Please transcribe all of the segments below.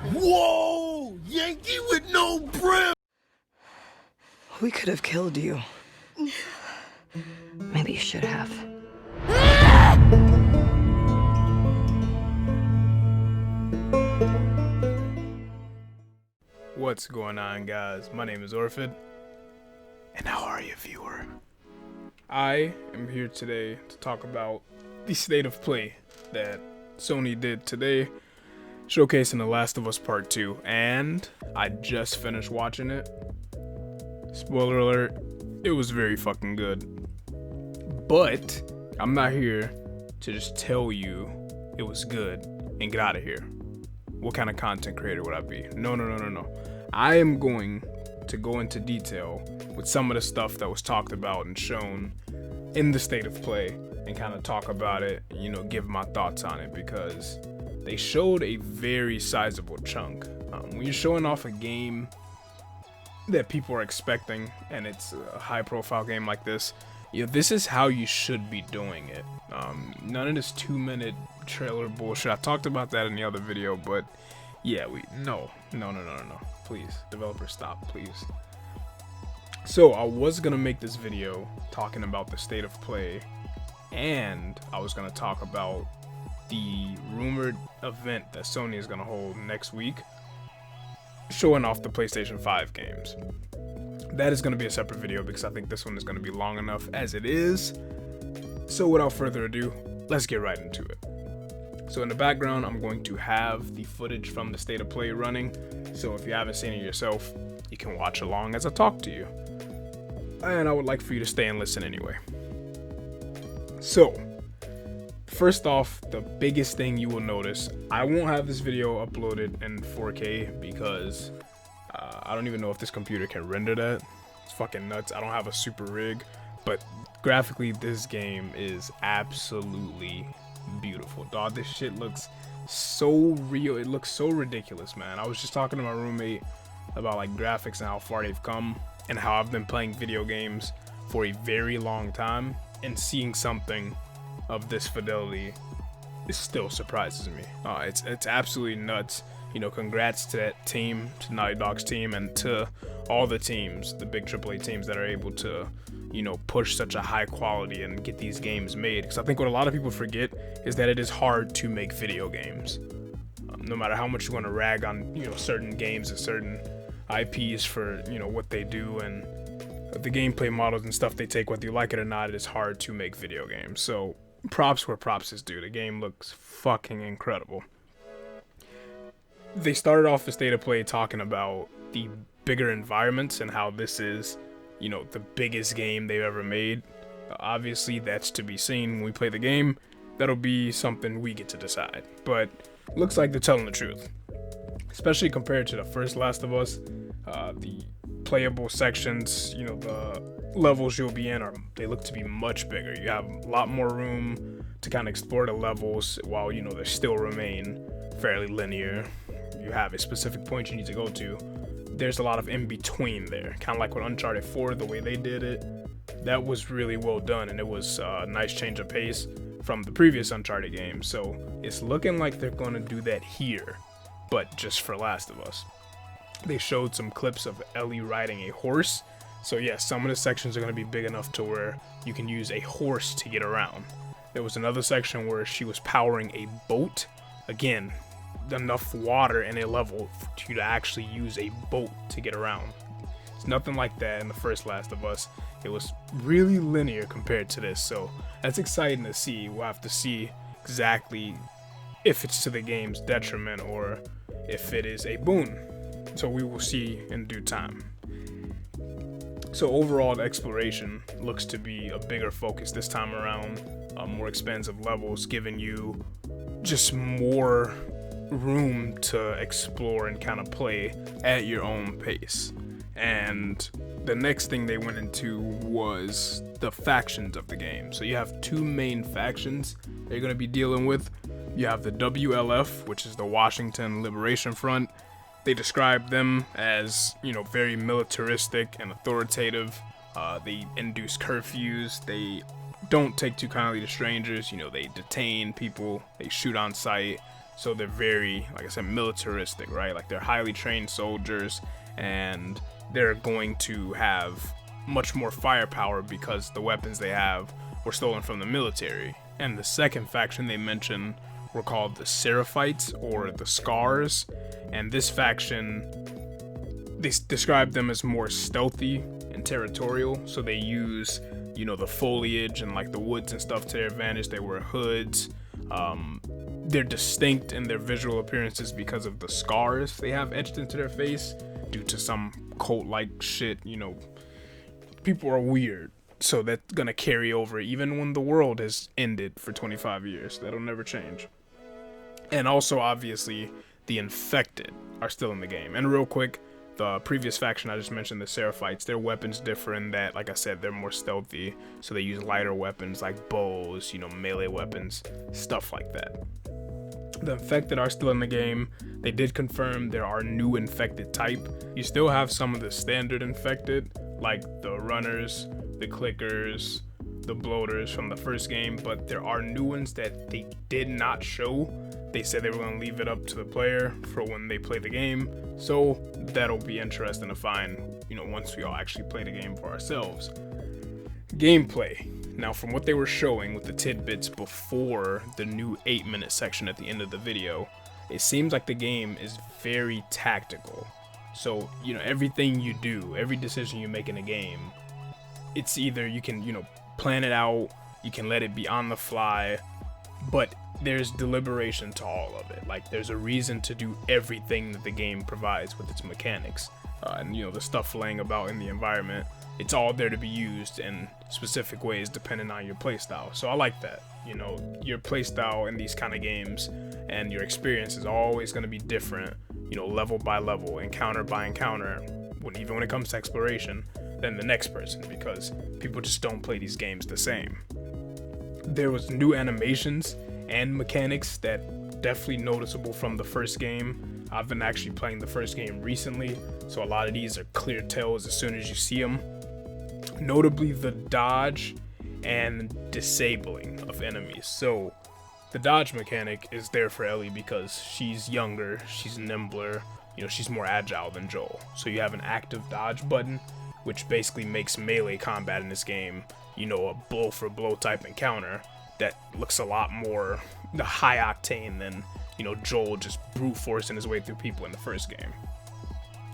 Whoa! Yankee with no brim! We could have killed you. Maybe you should have. What's going on, guys? My name is Orphid, and how are you, viewer? I am here today to talk about the state of play that Sony did today, showcasing The Last of Us Part 2, and I just finished watching it. Spoiler alert, it was very fucking good. But I'm not here to just tell you it was good and get out of here. What kind of content creator would I be? No. I am going to go into detail with some of the stuff that was talked about and shown in the state of play and kind of talk about it, give my thoughts on it, because they showed a very sizable chunk. When you're showing off a game that people are expecting and it's a high profile game like this, this is how you should be doing it. None of this 2-minute trailer bullshit. I talked about that in the other video, but yeah, no. Please, developers, stop, please. So I was gonna make this video talking about the state of play, and I was gonna talk about the rumored event that Sony is gonna hold next week, showing off the PlayStation 5 games. That is gonna be a separate video because I think this one is gonna be long enough as it is. So without further ado, let's get right into it. So in the background, I'm going to have the footage from the state of play running. So if you haven't seen it yourself, you can watch along as I talk to you. And I would like for you to stay and listen anyway. So, first off, the biggest thing you will notice, I won't have this video uploaded in 4K because I don't even know if this computer can render that. It's fucking nuts. I don't have a super rig, but graphically, this game is absolutely beautiful. Dog, this shit looks so real. It looks so ridiculous, man. I was just talking to my roommate about like graphics and how far they've come and how I've been playing video games for a very long time, and seeing something of this fidelity, it still surprises me. It's absolutely nuts. Congrats to that team, to Naughty Dog's team, and to all the teams, the big AAA teams that are able to push such a high quality and get these games made. Because I think what a lot of people forget is that it is hard to make video games. No matter how much you want to rag on, certain games and certain IPs for, what they do and the gameplay models and stuff they take, whether you like it or not, it is hard to make video games. So props where props is due. The game looks fucking incredible. They started off the state of play talking about the bigger environments and how this is, the biggest game they've ever made. Obviously, that's to be seen when we play the game. That'll be something we get to decide. But looks like they're telling the truth, especially compared to the first Last of Us. The playable sections, the levels you'll be in they look to be much bigger. You have a lot more room to kind of explore the levels while they still remain fairly linear. You have a specific point you need to go to. There's a lot of in between there, kind of like with Uncharted 4, the way they did it. That was really well done, and it was a nice change of pace from the previous Uncharted game. So it's looking like they're going to do that here, but just for Last of Us. They showed some clips of Ellie riding a horse. So yeah, some of the sections are going to be big enough to where you can use a horse to get around. There was another section where she was powering a boat. Again, enough water in a level for you to actually use a boat to get around. It's nothing like that in the first Last of Us. It was really linear compared to this, so that's exciting to see. We'll have to see exactly if it's to the game's detriment or if it is a boon. So we will see in due time. So overall, the exploration looks to be a bigger focus this time around. More expansive levels, giving you just more room to explore and kind of play at your own pace. And the next thing they went into was the factions of the game. So you have two main factions that you're going to be dealing with. You have the WLF, which is the Washington Liberation Front. They describe them as, very militaristic and authoritative. They induce curfews. They don't take too kindly to strangers. They detain people. They shoot on sight. So they're very, like I said, militaristic, right? Like they're highly trained soldiers, and they're going to have much more firepower because the weapons they have were stolen from the military. And the second faction they mentioned were called the Seraphites, or the Scars. And this faction, they describe them as more stealthy and territorial. So they use, you know, the foliage and like the woods and stuff to their advantage. They wear hoods. They're distinct in their visual appearances because of the scars they have etched into their face due to some cult-like shit. You know, people are weird, so that's gonna carry over even when the world has ended for 25 years. That'll never change. And also, obviously, the infected are still in the game. And real quick, the previous faction I just mentioned, the Seraphites, their weapons differ in that, like I said, they're more stealthy, so they use lighter weapons like bows, you know, melee weapons, stuff like that. The infected are still in the game. They did confirm there are new infected type. You still have some of the standard infected, like the runners, the clickers, the bloaters from the first game, but there are new ones that they did not show. They said they were going to leave it up to the player for when they play the game, so that'll be interesting to find, you know, once we all actually play the game for ourselves. Gameplay. Now, from what they were showing with the tidbits before the new 8-minute section at the end of the video, it seems like the game is very tactical. So, you know, everything you do, every decision you make in a game, it's either you can, you know, plan it out, you can let it be on the fly, but there's deliberation to all of it. Like, there's a reason to do everything that the game provides with its mechanics. And, you know, the stuff laying about in the environment, it's all there to be used in specific ways depending on your playstyle. So I like that. You know, your playstyle in these kind of games and your experience is always going to be different, you know, level by level, encounter by encounter, even when it comes to exploration, than the next person, because people just don't play these games the same. There was new animations and mechanics that definitely noticeable from the first game. I've been actually playing the first game recently, so a lot of these are clear tells as soon as you see them. Notably the dodge and disabling of enemies. So the dodge mechanic is there for Ellie because she's younger, she's nimbler, you know, she's more agile than Joel. So you have an active dodge button, which basically makes melee combat in this game, you know, a blow for blow type encounter that looks a lot more high octane than, you know, Joel just brute forcing his way through people in the first game.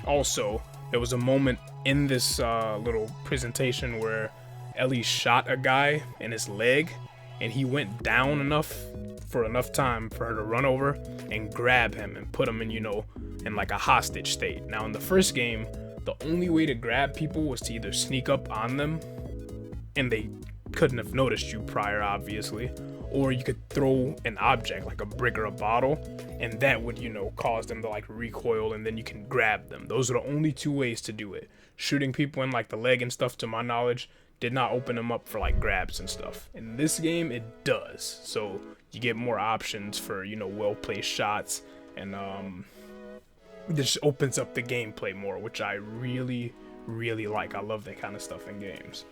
Also, there was a moment in this little presentation where Ellie shot a guy in his leg, and he went down enough time for her to run over and grab him and put him in, you know, in like a hostage state. Now, in the first game, the only way to grab people was to either sneak up on them, and they couldn't have noticed you prior, obviously, or you could throw an object like a brick or a bottle, and that would, you know, cause them to like recoil, and then you can grab them. Those are the only two ways to do it. Shooting people in like the leg and stuff, to my knowledge, did not open them up for like grabs and stuff. In this game, it does. So you get more options for, you know, well-placed shots, and this opens up the gameplay more, which I really, really like. I love that kind of stuff in games.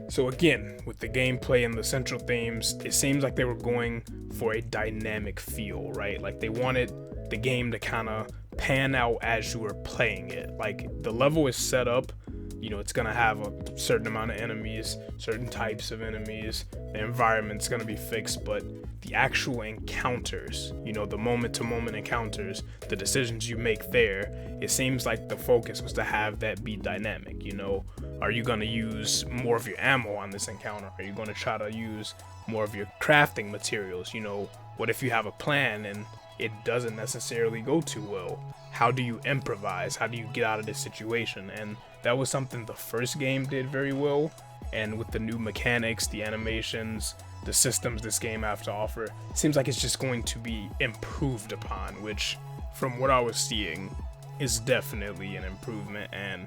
So again, with the gameplay and the central themes, it seems like they were going for a dynamic feel, right? Like they wanted the game to kind of pan out as you were playing it. Like the level is set up, you know, it's gonna have a certain amount of enemies, certain types of enemies, the environment's gonna be fixed, but the actual encounters, you know, the moment-to-moment encounters, the decisions you make there, it seems like the focus was to have that be dynamic. You know, are you gonna use more of your ammo on this encounter? Are you gonna try to use more of your crafting materials? You know, what if you have a plan and it doesn't necessarily go too well? How do you improvise? How do you get out of this situation? And that was something the first game did very well, and with the new mechanics, the animations, the systems this game has to offer, it seems like it's just going to be improved upon, which from what I was seeing is definitely an improvement, and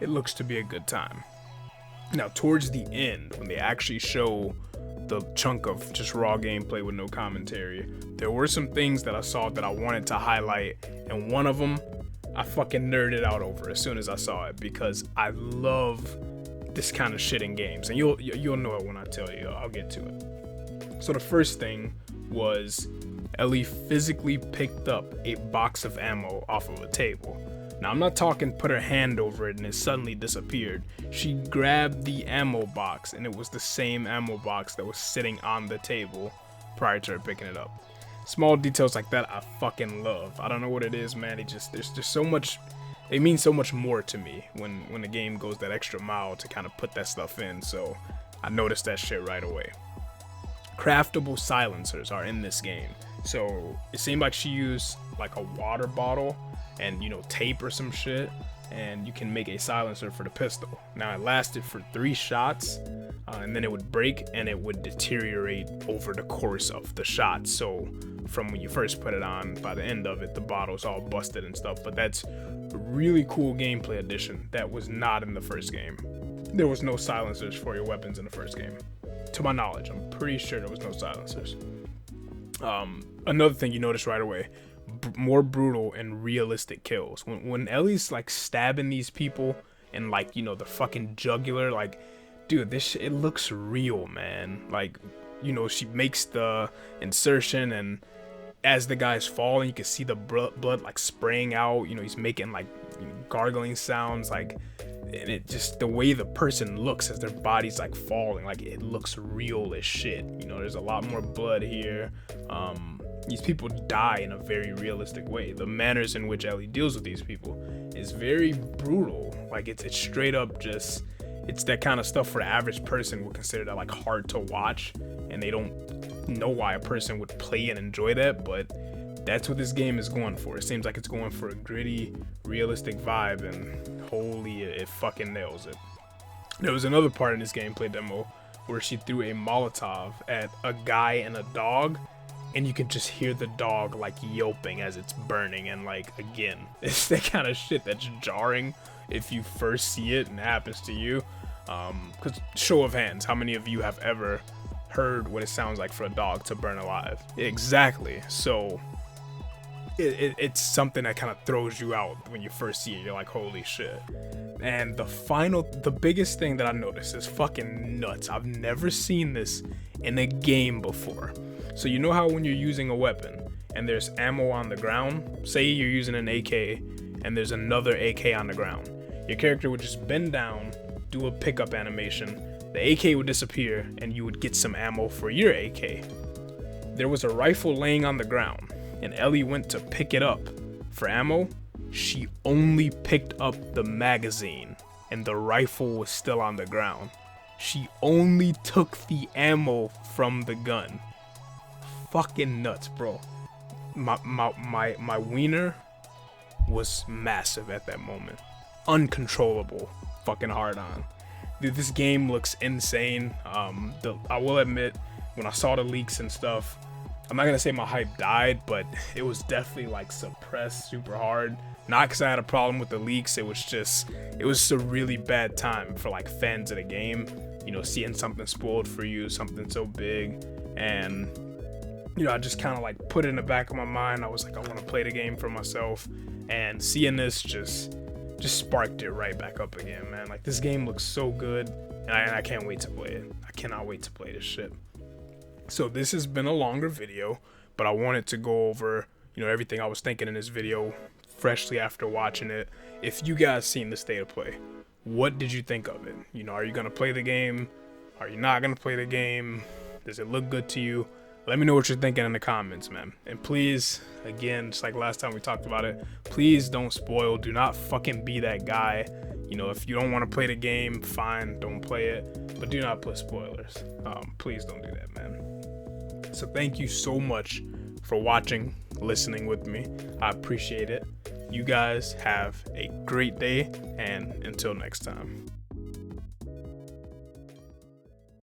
it looks to be a good time. Now, towards the end, when they actually show the chunk of just raw gameplay with no commentary, there were some things that I saw that I wanted to highlight, and one of them I fucking nerded out over as soon as I saw it, because I love this kind of shit in games, and you'll know it when I tell you. I'll get to it. So the first thing was Ellie physically picked up a box of ammo off of a table. Now, I'm not talking put her hand over it and it suddenly disappeared. She grabbed the ammo box, and it was the same ammo box that was sitting on the table prior to her picking it up. Small details like that I fucking love. I don't know what it is, man. There's just so much. They mean so much more to me when the game goes that extra mile to kind of put that stuff in. So I noticed that shit right away. Craftable silencers are in this game. So it seemed like she used like a water bottle and, you know, tape or some shit, and you can make a silencer for the pistol. Now, it lasted for 3 shots, and then it would break and it would deteriorate over the course of the shot. So from when you first put it on, by the end of it, the bottle's all busted and stuff. But that's a really cool gameplay addition that was not in the first game. There was no silencers for your weapons in the first game. To my knowledge, I'm pretty sure there was no silencers. Another thing you notice right away, more brutal and realistic kills. When Ellie's like stabbing these people and, like, you know, the fucking jugular, like, dude, this shit, it looks real, man. Like, you know, she makes the insertion, and as the guy's falling, you can see the blood like spraying out. You know, he's making like, you know, gargling sounds, like, and it just, the way the person looks as their body's like falling, like, it looks real as shit. You know, there's a lot more blood here. These people die in a very realistic way. The manners in which Ellie deals with these people is very brutal. Like, it's straight up just, it's that kind of stuff where the average person would consider that like hard to watch, and they don't know why a person would play and enjoy that, but that's what this game is going for. It seems like it's going for a gritty, realistic vibe, and holy, it fucking nails it. There was another part in this gameplay demo where she threw a Molotov at a guy and a dog, and you can just hear the dog like yelping as it's burning. And like, again, it's that kind of shit that's jarring if you first see it and it happens to you. Because show of hands, how many of you have ever heard what it sounds like for a dog to burn alive? Exactly. So it's something that kind of throws you out when you first see it. You're like, holy shit. And the biggest thing that I noticed is fucking nuts. I've never seen this in a game before. So you know how when you're using a weapon and there's ammo on the ground, say you're using an AK and there's another AK on the ground, your character would just bend down, do a pickup animation, the AK would disappear, and you would get some ammo for your AK. There was a rifle laying on the ground, and Ellie went to pick it up for ammo. She only picked up the magazine, and the rifle was still on the ground. She only took the ammo from the gun. Fucking nuts, bro. My wiener was massive at that moment. Uncontrollable. Fucking hard on. Dude, this game looks insane. I will admit, when I saw the leaks and stuff, I'm not gonna say my hype died, but it was definitely like suppressed super hard. Not because I had a problem with the leaks, it was a really bad time for like fans of the game. You know, seeing something spoiled for you, something so big, and you know, I just kind of like put it in the back of my mind. I was like, I want to play the game for myself, and seeing this just sparked it right back up again, man. Like, this game looks so good, and I can't wait to play it. I cannot wait to play this shit. So this has been a longer video, but I wanted to go over, you know, everything I was thinking in this video freshly after watching it. If you guys seen the state of play, what did you think of it? You know, are you gonna play the game? Are you not gonna play the game? Does it look good to you? Let me know what you're thinking in the comments, man. And please, again, just like last time we talked about it, please don't spoil. Do not fucking be that guy. You know, if you don't want to play the game, fine, don't play it. But do not put spoilers. Please don't do that, man. So thank you so much for watching, listening with me. I appreciate it. You guys have a great day, and until next time.